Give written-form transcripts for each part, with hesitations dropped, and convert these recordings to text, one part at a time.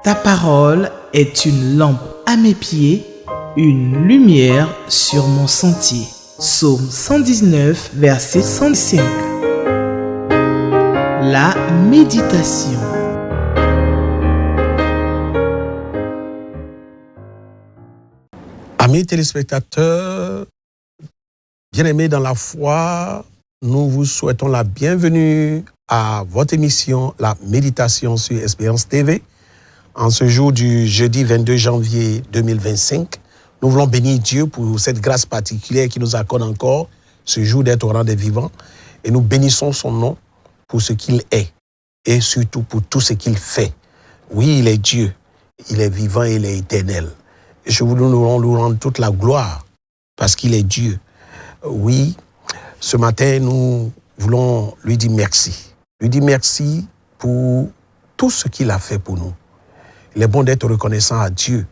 Ta parole est une lampe à mes pieds, une lumière sur mon sentier. Psaume 119, verset 105. La méditation. Amis téléspectateurs, bien-aimés dans la foi, nous vous souhaitons la bienvenue à votre émission La Méditation sur Espérance TV. En ce jour du jeudi 22 janvier 2025, nous voulons bénir Dieu pour cette grâce particulière qui nous accorde encore ce jour d'être au rang des vivants. Et nous bénissons son nom pour ce qu'il est et surtout pour tout ce qu'il fait. Oui, il est Dieu, il est vivant et il est éternel. Et nous voulons lui rendre toute la gloire parce qu'il est Dieu. Oui, ce matin, nous voulons lui dire merci. Lui dire merci pour tout ce qu'il a fait pour nous. Il est bon d'être reconnaissant à Dieu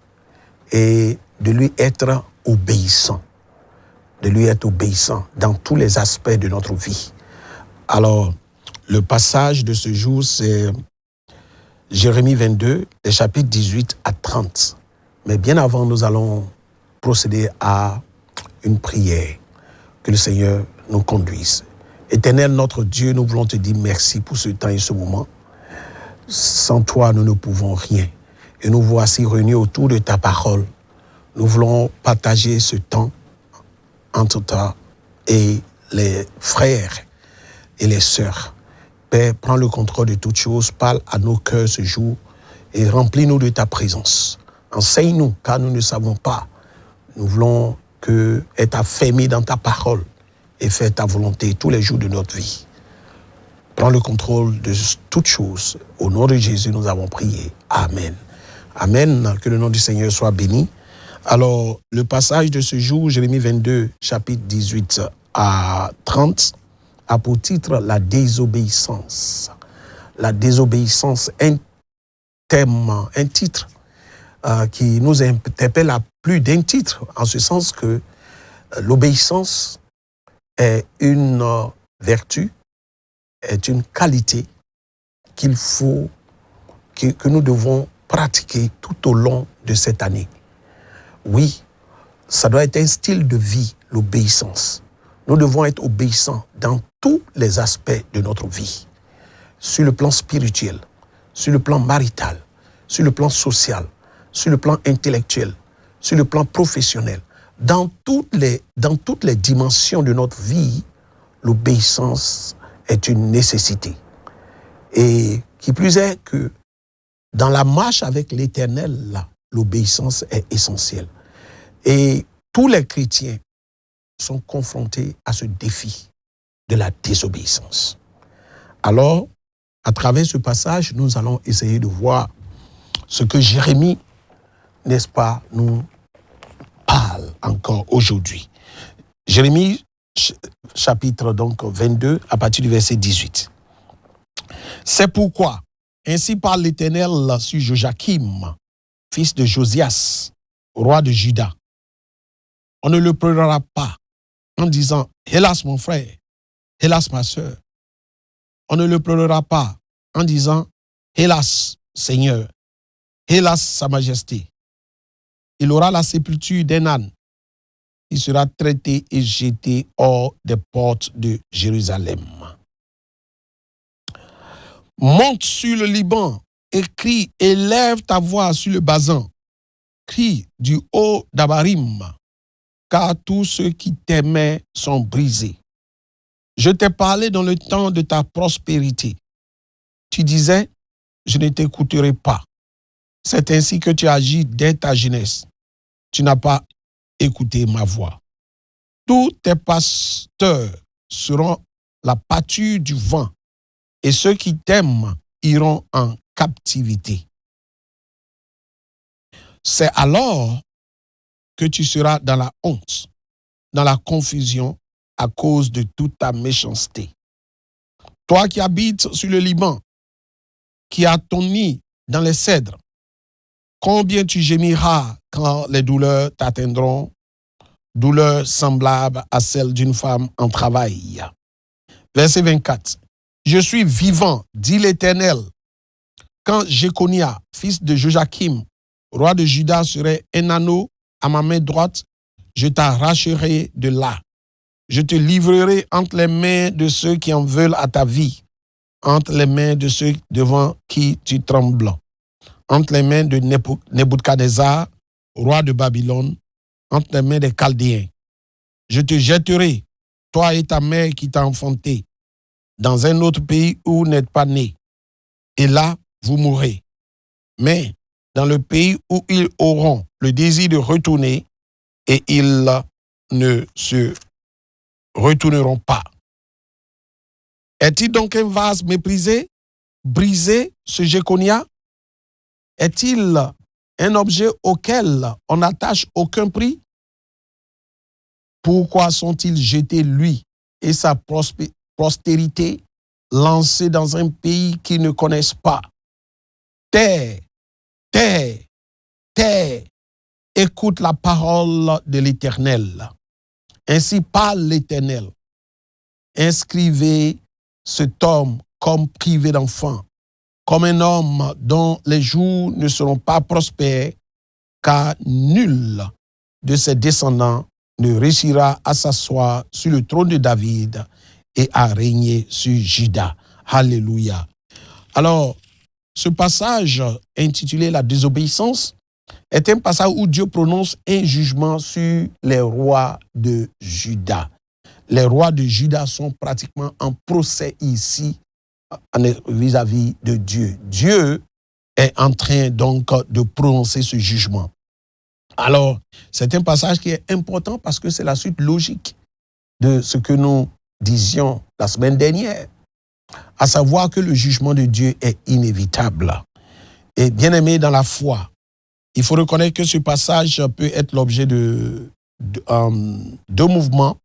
et de lui être obéissant. De lui être obéissant dans tous les aspects de notre vie. Alors, le passage de ce jour, c'est Jérémie 22, les chapitres 18 à 30. Mais bien avant, nous allons procéder à une prière. Que le Seigneur nous conduise. Éternel, notre Dieu, nous voulons te dire merci pour ce temps et ce moment. Sans toi, nous ne pouvons rien. Et nous voici réunis autour de ta parole. Nous voulons partager ce temps entre toi et les frères et les sœurs. Père, prends le contrôle de toutes choses, parle à nos cœurs ce jour et remplis-nous de ta présence. Enseigne-nous, car nous ne savons pas. Nous voulons être affermis dans ta parole et faire ta volonté tous les jours de notre vie. Prends le contrôle de toutes choses. Au nom de Jésus, nous avons prié. Amen. Amen. Que le nom du Seigneur soit béni. Alors, le passage de ce jour, Jérémie 22, chapitre 18 à 30, a pour titre la désobéissance. La désobéissance, un thème, un titre qui nous interpelle à plus d'un titre, en ce sens que l'obéissance est une vertu, est une qualité que nous devons pratiquer tout au long de cette année. Oui, ça doit être un style de vie, l'obéissance. Nous devons être obéissants dans tous les aspects de notre vie, sur le plan spirituel, sur le plan marital, sur le plan social, sur le plan intellectuel, sur le plan professionnel. Dans toutes les dimensions de notre vie, l'obéissance est une nécessité. Et qui plus est que dans la marche avec l'Éternel, là, l'obéissance est essentielle. Et tous les chrétiens sont confrontés à ce défi de la désobéissance. Alors, à travers ce passage, nous allons essayer de voir ce que Jérémie, n'est-ce pas, nous parle encore aujourd'hui. Jérémie, chapitre donc 22, à partir du verset 18. C'est pourquoi, ainsi parle l'Éternel sur Joachim, fils de Josias, roi de Juda. On ne le pleurera pas en disant « Hélas mon frère, hélas ma sœur ». On ne le pleurera pas en disant « Hélas Seigneur, hélas sa majesté ». Il aura la sépulture d'un âne. Il sera traité et jeté hors des portes de Jérusalem. Monte sur le Liban et crie, élève ta voix sur le Basan. Crie du haut d'Abarim, car tous ceux qui t'aimaient sont brisés. Je t'ai parlé dans le temps de ta prospérité. Tu disais, je ne t'écouterai pas. C'est ainsi que tu agis dès ta jeunesse. Tu n'as pas écouté ma voix. Tous tes pasteurs seront la pâture du vent, et ceux qui t'aiment iront en captivité. C'est alors que tu seras dans la honte, dans la confusion à cause de toute ta méchanceté. Toi qui habites sur le Liban, qui as ton nid dans les cèdres, combien tu gémiras quand les douleurs t'atteindront, douleurs semblables à celles d'une femme en travail. Verset 24. Je suis vivant, dit l'Éternel. quand Jéconia, fils de Joachim, roi de Juda, serait un anneau à ma main droite, je t'arracherai de là. Je te livrerai entre les mains de ceux qui en veulent à ta vie, entre les mains de ceux devant qui tu trembles, entre les mains de Nebuchadnezzar, roi de Babylone, entre les mains des Chaldéens. Je te jetterai, toi et ta mère qui t'a enfanté, dans un autre pays où vous n'êtes pas né, et là, vous mourrez. Mais dans le pays où ils auront le désir de retourner, et ils ne se retourneront pas. Est-il donc un vase méprisé, brisé, ce Jéconia? Est-il un objet auquel on n'attache aucun prix? Pourquoi sont-ils jetés, lui et sa postérité, lancés dans un pays qu'ils ne connaissent pas? Terre, terre, terre, écoute la parole de l'Éternel. Ainsi parle l'Éternel. Inscrivez cet homme comme privé d'enfant, comme un homme dont les jours ne seront pas prospères, car nul de ses descendants ne réussira à s'asseoir sur le trône de David et à régner sur Juda. Alléluia. Alors, ce passage intitulé La désobéissance est un passage où Dieu prononce un jugement sur les rois de Juda. Les rois de Juda sont pratiquement en procès ici vis-à-vis de Dieu. Dieu est en train donc de prononcer ce jugement. Alors, c'est un passage qui est important parce que c'est la suite logique de ce que nous disions la semaine dernière, à savoir que le jugement de Dieu est inévitable. Et bien aimé dans la foi, il faut reconnaître que ce passage peut être l'objet de deux mouvements,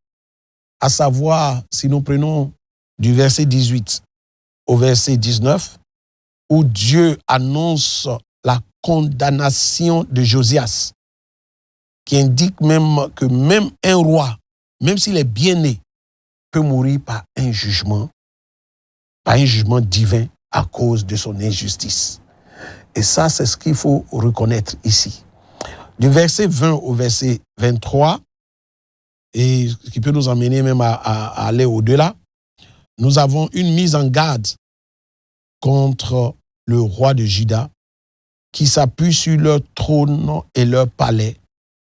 à savoir, si nous prenons du verset 18 au verset 19, où Dieu annonce la condamnation de Josias, qui indique même que même un roi, même s'il est bien né, peut mourir par un jugement divin à cause de son injustice. Et ça, c'est ce qu'il faut reconnaître ici. Du verset 20 au verset 23, et ce qui peut nous emmener même à aller au-delà, nous avons une mise en garde contre le roi de Juda qui s'appuie sur leur trône et leur palais,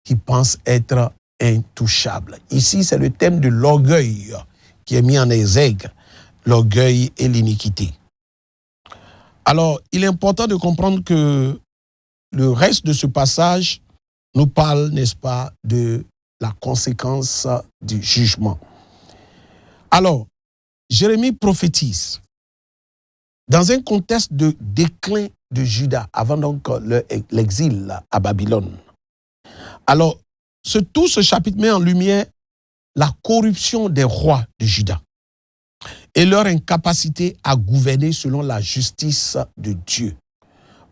qui pensent être intouchables. Ici, c'est le thème de l'orgueil qui est mis en exergue, l'orgueil et l'iniquité. Alors, il est important de comprendre que le reste de ce passage nous parle, n'est-ce pas, de la conséquence du jugement. Alors, Jérémie prophétise dans un contexte de déclin de Juda, avant donc l'exil à Babylone. Alors, tout ce chapitre met en lumière la corruption des rois de Juda et leur incapacité à gouverner selon la justice de Dieu.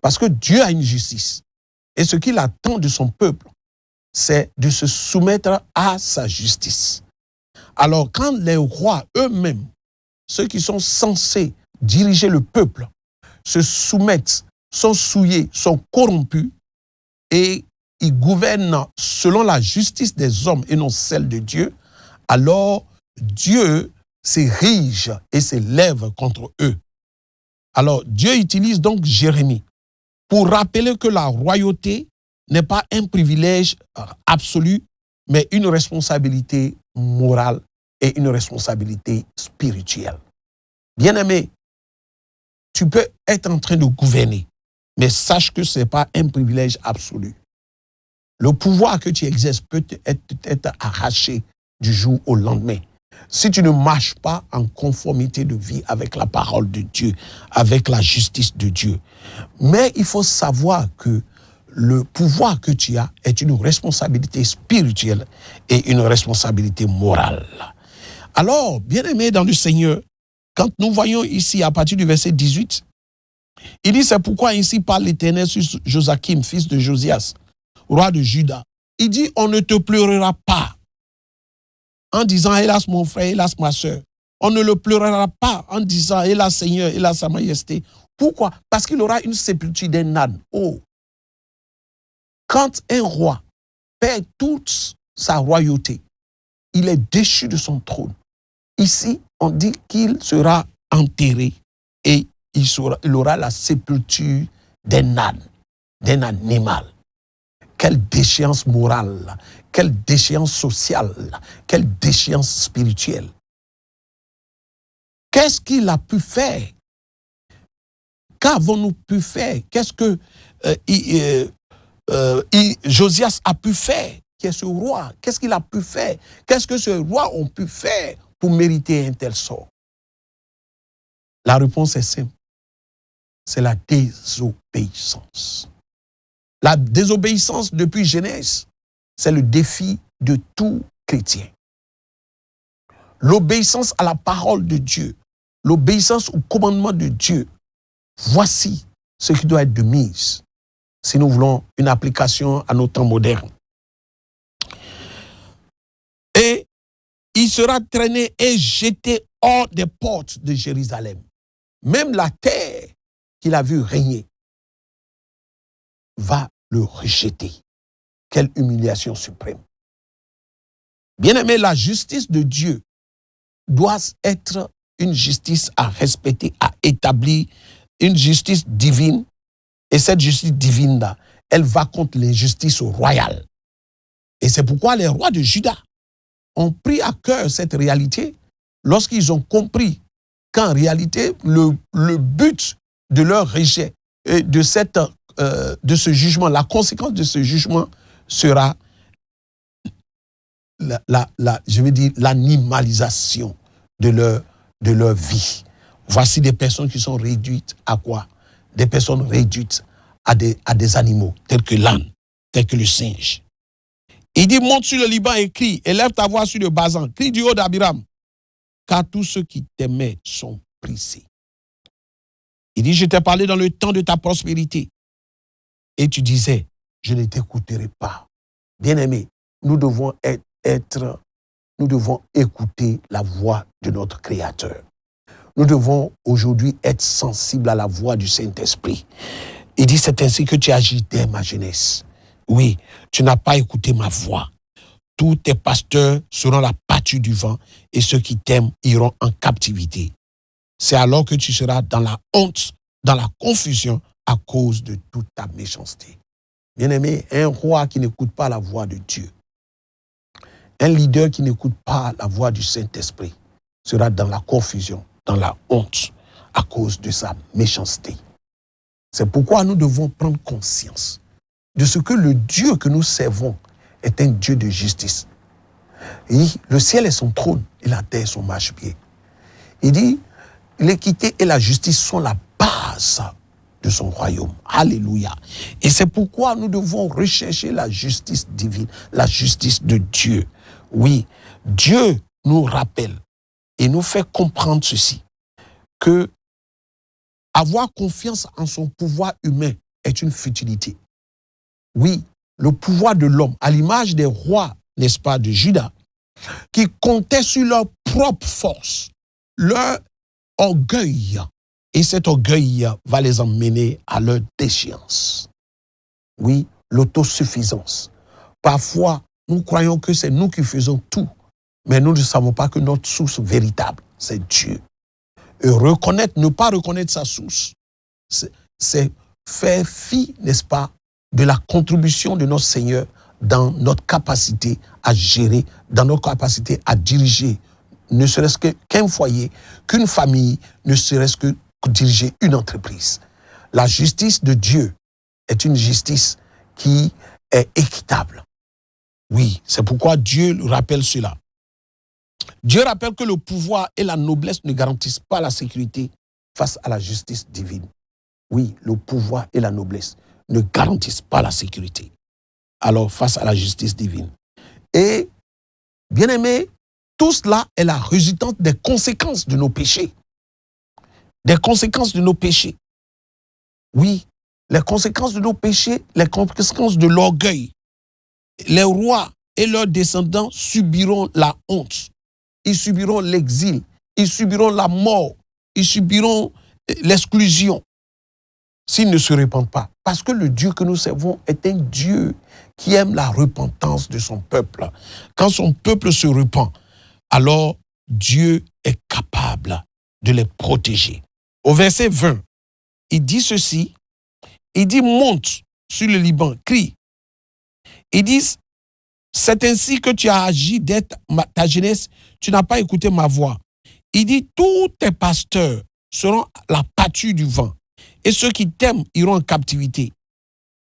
Parce que Dieu a une justice. Et ce qu'il attend de son peuple, c'est de se soumettre à sa justice. Alors, quand les rois eux-mêmes, ceux qui sont censés diriger le peuple, se soumettent, sont souillés, sont corrompus, et ils gouvernent selon la justice des hommes et non celle de Dieu, alors Dieu s'érige et s'élève contre eux. Alors Dieu utilise donc Jérémie pour rappeler que la royauté n'est pas un privilège absolu, mais une responsabilité morale et une responsabilité spirituelle. Bien-aimé, tu peux être en train de gouverner, mais sache que ce n'est pas un privilège absolu. Le pouvoir que tu exerces peut être arraché du jour au lendemain si tu ne marches pas en conformité de vie avec la parole de Dieu, avec la justice de Dieu. Mais il faut savoir que le pouvoir que tu as est une responsabilité spirituelle et une responsabilité morale. Alors, bien-aimés dans le Seigneur, quand nous voyons ici à partir du verset 18, il dit, c'est pourquoi ainsi parle l'Éternel sur Joachim, fils de Josias, roi de Juda. Il dit, on ne te pleurera pas en disant, hélas mon frère, hélas ma soeur. On ne le pleurera pas en disant, hélas Seigneur, hélas sa majesté, Pourquoi? Parce qu'il aura une sépulture d'un âne. Oh! Quand un roi perd toute sa royauté, il est déchu de son trône. Ici, on dit qu'il sera enterré et il aura la sépulture d'un âne, d'un animal. Quelle déchéance morale, quelle déchéance sociale, quelle déchéance spirituelle. Qu'est-ce qu'il a pu faire? Qu'avons-nous pu faire? Qu'est-ce que Josias a pu faire? Qui est ce roi? Qu'est-ce qu'il a pu faire? Qu'est-ce que ce roi a pu faire pour mériter un tel sort? La réponse est simple. C'est la désobéissance. La désobéissance depuis Genèse, c'est le défi de tout chrétien. L'obéissance à la parole de Dieu, l'obéissance au commandement de Dieu, voici ce qui doit être de mise si nous voulons une application à nos temps modernes. Et il sera traîné et jeté hors des portes de Jérusalem. Même la terre qu'il a vu régner va le rejeter. Quelle humiliation suprême. Bien-aimé, la justice de Dieu doit être une justice à respecter, à établir, une justice divine. Et cette justice divine-là, elle va contre l'injustice royale. Et c'est pourquoi les rois de Juda ont pris à cœur cette réalité lorsqu'ils ont compris qu'en réalité, le but de leur rejet et de ce jugement, la conséquence de ce jugement sera l'animalisation de leur vie. Voici des personnes qui sont réduites à quoi? Des personnes réduites à des animaux, tels que l'âne, tels que le singe. Il dit, monte sur le Liban et crie, élève ta voix sur le Basan, crie du haut d'Abiram, car tous ceux qui t'aimaient sont brisés. Il dit, je t'ai parlé dans le temps de ta prospérité, et tu disais, je ne t'écouterai pas. Bien-aimés, nous devons écouter la voix de notre Créateur. Nous devons aujourd'hui être sensibles à la voix du Saint-Esprit. Il dit, c'est ainsi que tu agis dès ma jeunesse. Oui, tu n'as pas écouté ma voix. Tous tes pasteurs seront la pâture du vent et ceux qui t'aiment iront en captivité. C'est alors que tu seras dans la honte, dans la confusion à cause de toute ta méchanceté. Bien-aimé, un roi qui n'écoute pas la voix de Dieu, un leader qui n'écoute pas la voix du Saint-Esprit sera dans la confusion, dans la honte à cause de sa méchanceté. C'est pourquoi nous devons prendre conscience de ce que le Dieu que nous servons est un Dieu de justice. Et le ciel est son trône et la terre son marchepied. Il dit, l'équité et la justice sont la base de son royaume. Alléluia. Et c'est pourquoi nous devons rechercher la justice divine, la justice de Dieu. Oui, Dieu nous rappelle et nous fait comprendre ceci, que avoir confiance en son pouvoir humain est une futilité. Oui, le pouvoir de l'homme, à l'image des rois, n'est-ce pas, de Juda, qui comptaient sur leur propre force, leur orgueil, et cet orgueil va les emmener à leur déchéance. Oui, l'autosuffisance. Parfois, nous croyons que c'est nous qui faisons tout, mais nous ne savons pas que notre source véritable, c'est Dieu. Et ne pas reconnaître sa source, c'est faire fi, n'est-ce pas, de la contribution de notre Seigneur dans notre capacité à gérer, dans notre capacité à diriger, ne serait-ce qu'un foyer, qu'une famille, ne serait-ce que diriger une entreprise. La justice de Dieu est une justice qui est équitable. Oui, c'est pourquoi Dieu rappelle cela. Dieu rappelle que le pouvoir et la noblesse ne garantissent pas la sécurité face à la justice divine. Oui, le pouvoir et la noblesse ne garantissent pas la sécurité. Alors, face à la justice divine. Et, bien aimé, tout cela est la résultante des conséquences de nos péchés. Des conséquences de nos péchés. Oui, les conséquences de nos péchés, les conséquences de l'orgueil. Les rois et leurs descendants subiront la honte. Ils subiront l'exil. Ils subiront la mort. Ils subiront l'exclusion. s'ils ne se répandent pas. Parce que le Dieu que nous servons est un Dieu qui aime la repentance de son peuple. Quand son peuple se repent, alors Dieu est capable de les protéger. Au verset 20, il dit ceci, il dit monte sur le Liban, crie. Ils disent, c'est ainsi que tu as agi dès ta jeunesse, tu n'as pas écouté ma voix. Il dit, tous tes pasteurs seront la pâture du vent et ceux qui t'aiment iront en captivité.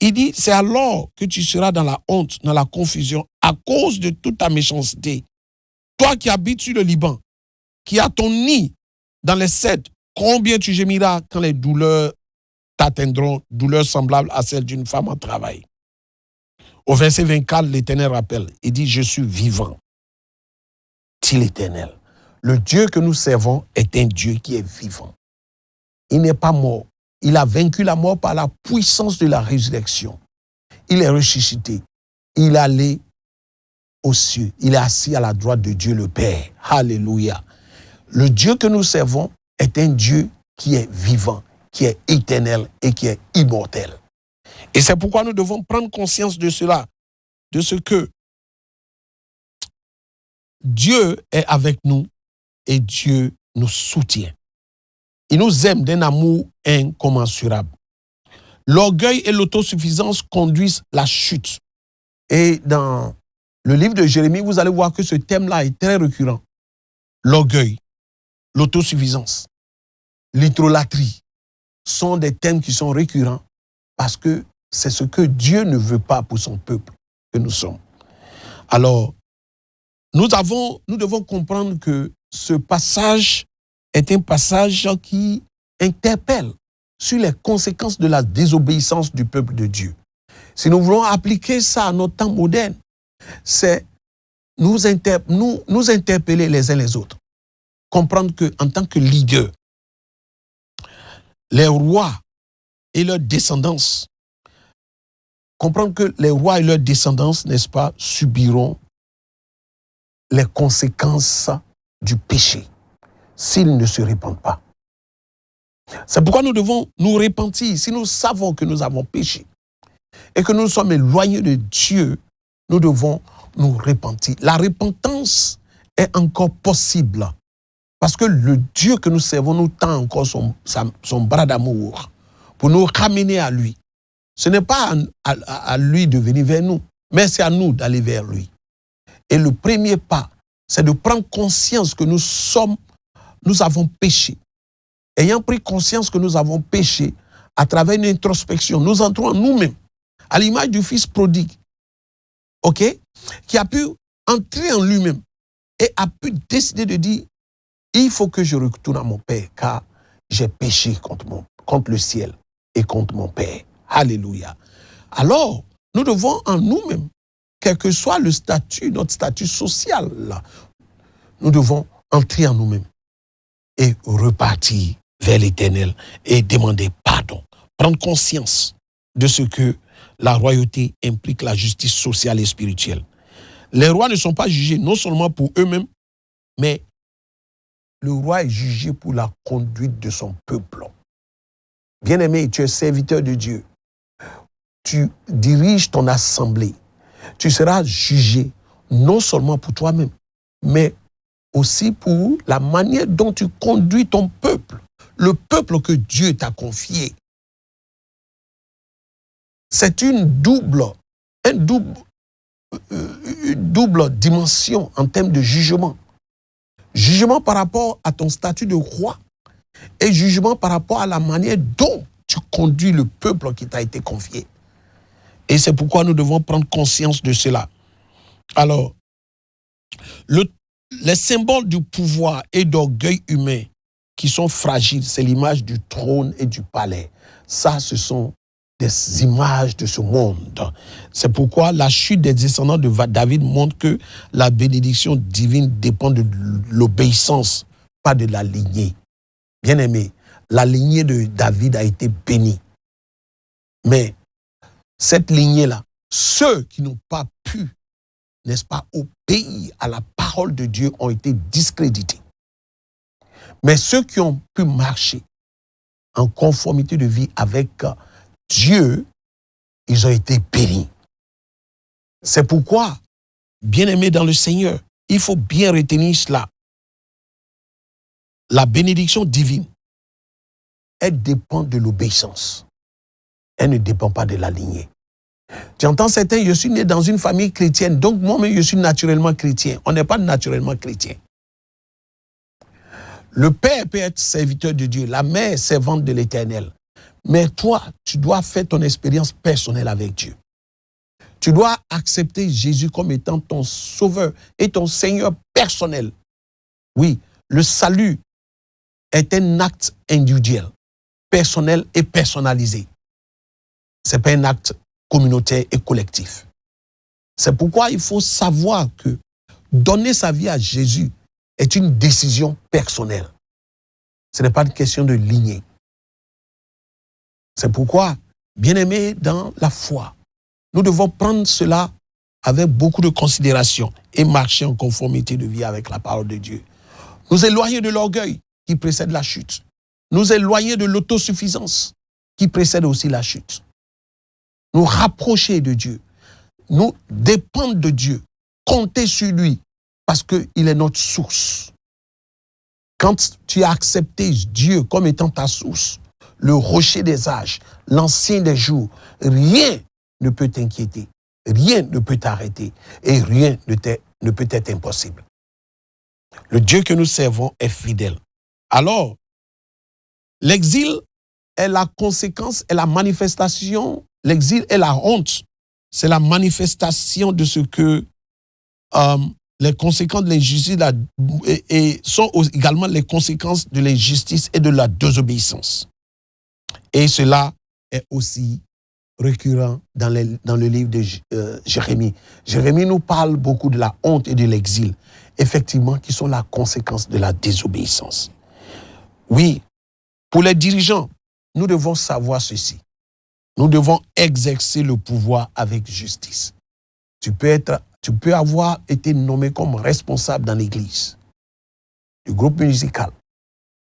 Il dit, c'est alors que tu seras dans la honte, dans la confusion, à cause de toute ta méchanceté. Toi qui habites sur le Liban, qui as ton nid dans les cèdres, combien tu gémiras quand les douleurs t'atteindront, douleurs semblables à celles d'une femme en travail. Au verset 24, l'Éternel rappelle, il dit, je suis vivant, dit l'Éternel. Le Dieu que nous servons est un Dieu qui est vivant. Il n'est pas mort. Il a vaincu la mort par la puissance de la résurrection. Il est ressuscité. Il est allé aux cieux. Il est assis à la droite de Dieu le Père. Alléluia. Le Dieu que nous servons est un Dieu qui est vivant, qui est éternel et qui est immortel. Et c'est pourquoi nous devons prendre conscience de cela, de ce que Dieu est avec nous et Dieu nous soutient. Il nous aime d'un amour incommensurable. L'orgueil et l'autosuffisance conduisent la chute. Et dans le livre de Jérémie, vous allez voir que ce thème-là est très récurrent. L'orgueil, l'autosuffisance, l'idolâtrie sont des thèmes qui sont récurrents parce que c'est ce que Dieu ne veut pas pour son peuple que nous sommes. Alors, nous devons comprendre que ce passage est un passage qui interpelle sur les conséquences de la désobéissance du peuple de Dieu. Si nous voulons appliquer ça à notre temps moderne, c'est nous interpeller les uns les autres. Comprendre qu'en tant que leader, les rois et leurs descendants, comprendre que les rois et leurs descendants, n'est-ce pas, subiront les conséquences du péché s'ils ne se répandent pas. C'est pourquoi nous devons nous repentir. Si nous savons que nous avons péché et que nous sommes éloignés de Dieu, nous devons nous repentir. La repentance est encore possible parce que le Dieu que nous servons nous tend encore son bras d'amour pour nous ramener à lui. Ce n'est pas à lui de venir vers nous, mais c'est à nous d'aller vers lui. Et le premier pas, c'est de prendre conscience que nous avons péché. Ayant pris conscience que nous avons péché, à travers une introspection, nous entrons en nous-mêmes, à l'image du fils prodigue, qui a pu entrer en lui-même et a pu décider de dire, il faut que je retourne à mon Père, car j'ai péché contre le ciel et contre mon Père. Alléluia. Alors, nous devons en nous-mêmes, quel que soit le statut, notre statut social, là, nous devons entrer en nous-mêmes et repartir vers l'Éternel et demander pardon. Prendre conscience de ce que la royauté implique la justice sociale et spirituelle. Les rois ne sont pas jugés non seulement pour eux-mêmes, mais le roi est jugé pour la conduite de son peuple. Bien-aimé, tu es serviteur de Dieu. Tu diriges ton assemblée. Tu seras jugé non seulement pour toi-même, mais aussi pour la manière dont tu conduis ton peuple, le peuple que Dieu t'a confié. C'est une double dimension en termes de jugement. Jugement par rapport à ton statut de roi et jugement par rapport à la manière dont tu conduis le peuple qui t'a été confié. Et c'est pourquoi nous devons prendre conscience de cela. Alors, les symboles du pouvoir et d'orgueil humain qui sont fragiles, c'est l'image du trône et du palais. Ça, ce sont des images de ce monde. C'est pourquoi la chute des descendants de David montre que la bénédiction divine dépend de l'obéissance, pas de la lignée. Bien-aimé, la lignée de David a été bénie. Mais cette lignée-là, ceux qui n'ont pas pu, n'est-ce pas, obéir à la parole de Dieu ont été discrédités. Mais ceux qui ont pu marcher en conformité de vie avec Dieu, ils ont été bénis. C'est pourquoi, bien-aimés dans le Seigneur, il faut bien retenir cela. La bénédiction divine, elle dépend de l'obéissance. Elle ne dépend pas de la lignée. Tu entends certains, je suis né dans une famille chrétienne, donc moi-même je suis naturellement chrétien. On n'est pas naturellement chrétien. Le père peut être serviteur de Dieu, la mère servante de l'Éternel. Mais toi, tu dois faire ton expérience personnelle avec Dieu. Tu dois accepter Jésus comme étant ton sauveur et ton Seigneur personnel. Oui, le salut est un acte individuel, personnel et personnalisé. Ce n'est pas un acte communautaire et collectif. C'est pourquoi il faut savoir que donner sa vie à Jésus est une décision personnelle. Ce n'est pas une question de lignée. C'est pourquoi, bien-aimés dans la foi, nous devons prendre cela avec beaucoup de considération et marcher en conformité de vie avec la parole de Dieu. Nous éloigner de l'orgueil qui précède la chute. Nous éloigner de l'autosuffisance qui précède aussi la chute. Nous rapprocher de Dieu. Nous dépendre de Dieu. Compter sur lui parce qu'il est notre source. Quand tu as accepté Dieu comme étant ta source, le rocher des âges, l'ancien des jours, rien ne peut t'inquiéter, rien ne peut t'arrêter et rien ne peut être impossible. Le Dieu que nous servons est fidèle. Alors, l'exil est la conséquence, est la manifestation, l'exil est la honte, c'est la manifestation de ce que les conséquences de l'injustice et sont également les conséquences de l'injustice et de la désobéissance. Et cela est aussi récurrent dans le livre de Jérémie. Jérémie nous parle beaucoup de la honte et de l'exil, effectivement, qui sont la conséquence de la désobéissance. Oui, pour les dirigeants, nous devons savoir ceci. Nous devons exercer le pouvoir avec justice. Tu peux avoir été nommé comme responsable dans l'église, du groupe musical,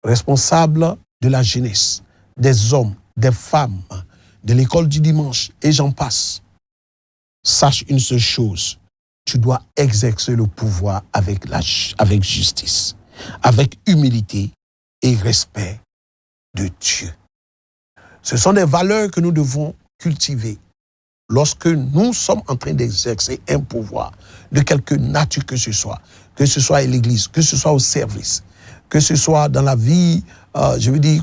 responsable de la jeunesse, des hommes, des femmes, de l'école du dimanche, et j'en passe. Sache une seule chose, tu dois exercer le pouvoir avec justice, avec humilité et respect de Dieu. Ce sont des valeurs que nous devons cultiver lorsque nous sommes en train d'exercer un pouvoir de quelque nature que ce soit à l'église, que ce soit au service, que ce soit dans la vie,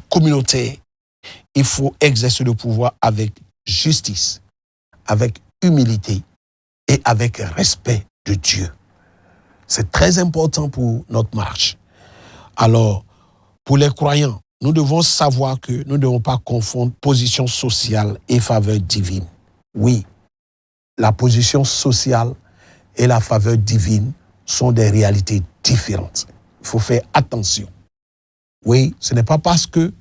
communautaire. Il faut exercer le pouvoir avec justice, avec humilité et avec respect de Dieu. C'est très important pour notre marche. Alors, pour les croyants, nous devons savoir que nous ne devons pas confondre position sociale et faveur divine. Oui, la position sociale et la faveur divine sont des réalités différentes. Il faut faire attention. Oui, ce n'est pas parce que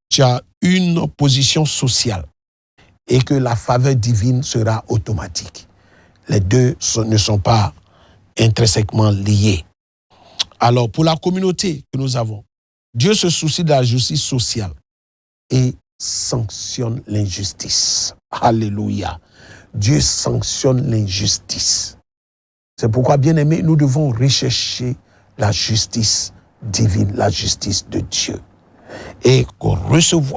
tu as une position sociale et que la faveur divine sera automatique. Les deux ne sont pas intrinsèquement liés. Alors, pour la communauté que nous avons, Dieu se soucie de la justice sociale et sanctionne l'injustice. Alléluia. Dieu sanctionne l'injustice. C'est pourquoi, bien-aimés, nous devons rechercher la justice divine, la justice de Dieu. Et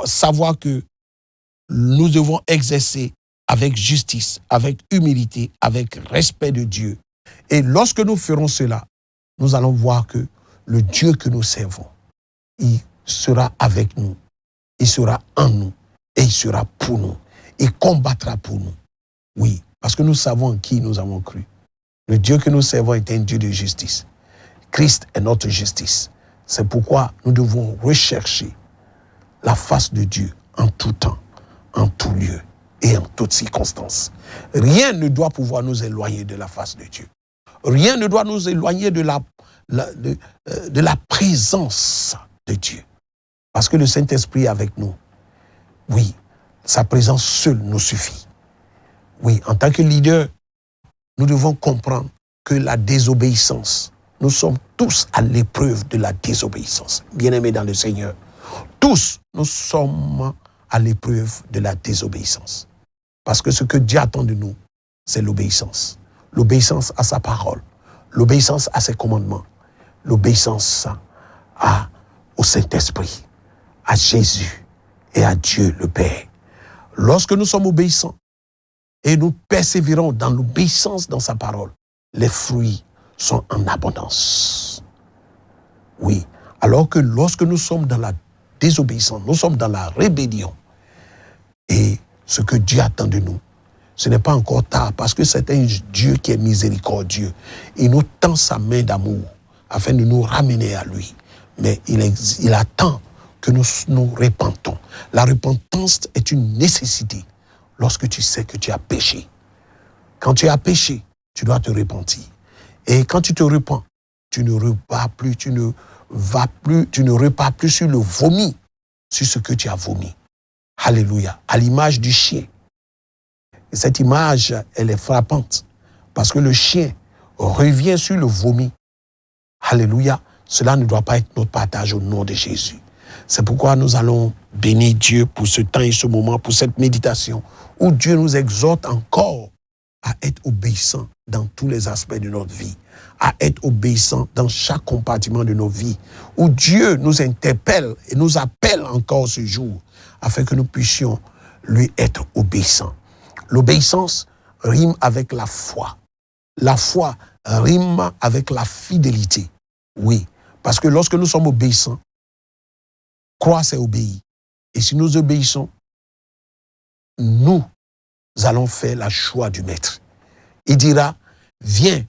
savoir que nous devons exercer avec justice, avec humilité, avec respect de Dieu. Et lorsque nous ferons cela, nous allons voir que le Dieu que nous servons, il sera avec nous, il sera en nous et il sera pour nous. Il combattra pour nous. Oui, parce que nous savons en qui nous avons cru. Le Dieu que nous servons est un Dieu de justice. Christ est notre justice. C'est pourquoi nous devons rechercher la face de Dieu en tout temps, en tout lieu et en toutes circonstances. Rien ne doit pouvoir nous éloigner de la face de Dieu. Rien ne doit nous éloigner de la présence de Dieu. Parce que le Saint-Esprit est avec nous. Oui, sa présence seule nous suffit. Oui, en tant que leader, nous devons comprendre que la désobéissance, nous sommes tous à l'épreuve de la désobéissance. Bien-aimés dans le Seigneur, Tous, nous sommes à l'épreuve de la désobéissance. Parce que ce que Dieu attend de nous, c'est l'obéissance. L'obéissance à sa parole, l'obéissance à ses commandements, l'obéissance au Saint-Esprit, à Jésus et à Dieu le Père. Lorsque nous sommes obéissants et nous persévérons dans l'obéissance dans sa parole, les fruits sont en abondance. Oui, alors que lorsque nous sommes dans la désobéissance, nous sommes dans la rébellion, et ce que Dieu attend de nous, ce n'est pas encore tard, parce que c'est un Dieu qui est miséricordieux. Il nous tend sa main d'amour afin de nous ramener à lui. Mais il attend que nous nous repentons. La repentance est une nécessité lorsque tu sais que tu as péché. Quand tu as péché, tu dois te repentir. Et quand tu te repens, tu ne repars plus, tu ne repars plus sur le vomi, sur ce que tu as vomi. Alléluia. À l'image du chien. Et cette image, elle est frappante. Parce que le chien revient sur le vomi. Alléluia. Cela ne doit pas être notre partage au nom de Jésus. C'est pourquoi nous allons bénir Dieu pour ce temps et ce moment, pour cette méditation, où Dieu nous exhorte encore à être obéissants dans tous les aspects de notre vie, à être obéissants dans chaque compartiment de nos vies, où Dieu nous interpelle et nous appelle encore ce jour, afin que nous puissions lui être obéissants. L'obéissance rime avec la foi. La foi rime avec la fidélité. Oui, parce que lorsque nous sommes obéissants, croire c'est obéir. Et si nous obéissons, nous allons faire la joie du Maître. Il dira, viens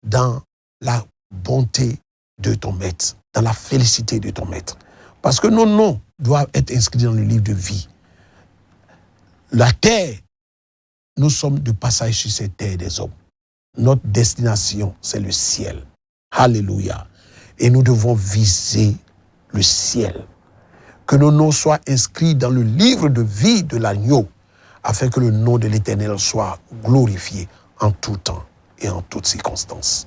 dans la bonté de ton Maître, dans la félicité de ton Maître. Parce que nos noms doivent être inscrits dans le livre de vie. La terre, nous sommes de passage sur cette terre des hommes. Notre destination, c'est le ciel. Alléluia. Et nous devons viser le ciel. Que nos noms soient inscrits dans le livre de vie de l'agneau, afin que le nom de l'Éternel soit glorifié en tout temps et en toutes circonstances.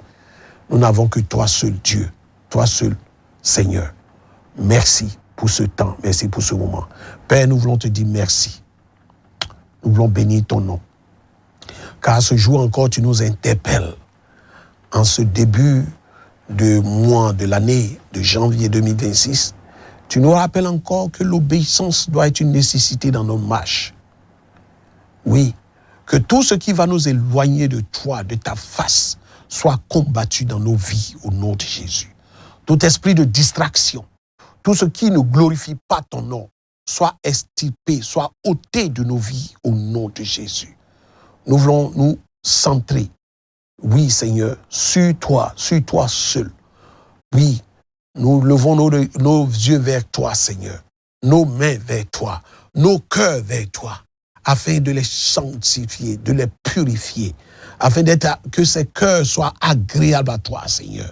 Nous n'avons que toi seul Dieu, toi seul Seigneur. Merci pour ce temps, merci pour ce moment. Père, nous voulons te dire merci. Nous voulons bénir ton nom. Car ce jour encore, tu nous interpelles. En ce début de mois de l'année de janvier 2026, tu nous rappelles encore que l'obéissance doit être une nécessité dans nos marches. Oui, que tout ce qui va nous éloigner de toi, de ta face, soit combattu dans nos vies au nom de Jésus. Tout esprit de distraction, tout ce qui ne glorifie pas ton nom, soit extirpé, soit ôté de nos vies au nom de Jésus. Nous voulons nous centrer, oui Seigneur, sur toi seul. Oui, nous levons nos yeux vers toi Seigneur, nos mains vers toi, nos cœurs vers toi, afin de les sanctifier, de les purifier, afin que ces cœurs soient agréables à toi Seigneur.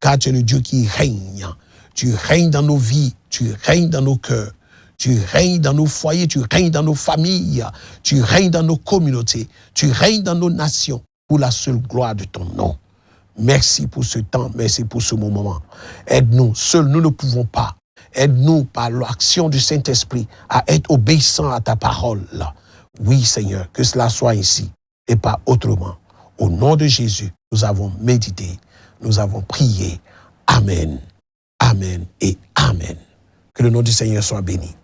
Car tu es le Dieu qui règne. Tu règnes dans nos vies, tu règnes dans nos cœurs, tu règnes dans nos foyers, tu règnes dans nos familles, tu règnes dans nos communautés, tu règnes dans nos nations pour la seule gloire de ton nom. Merci pour ce temps, merci pour ce moment. Aide-nous, seuls nous ne pouvons pas. Aide-nous par l'action du Saint-Esprit à être obéissants à ta parole. Oui Seigneur, que cela soit ici et pas autrement. Au nom de Jésus, nous avons médité, nous avons prié. Amen. Amen et Amen. Que le nom du Seigneur soit béni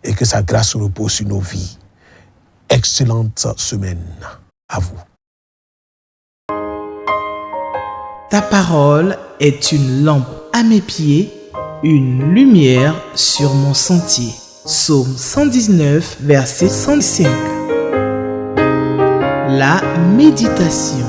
et que sa grâce repose sur nos vies. Excellente semaine à vous. Ta parole est une lampe à mes pieds, une lumière sur mon sentier. Psaume 119, verset 105. La méditation.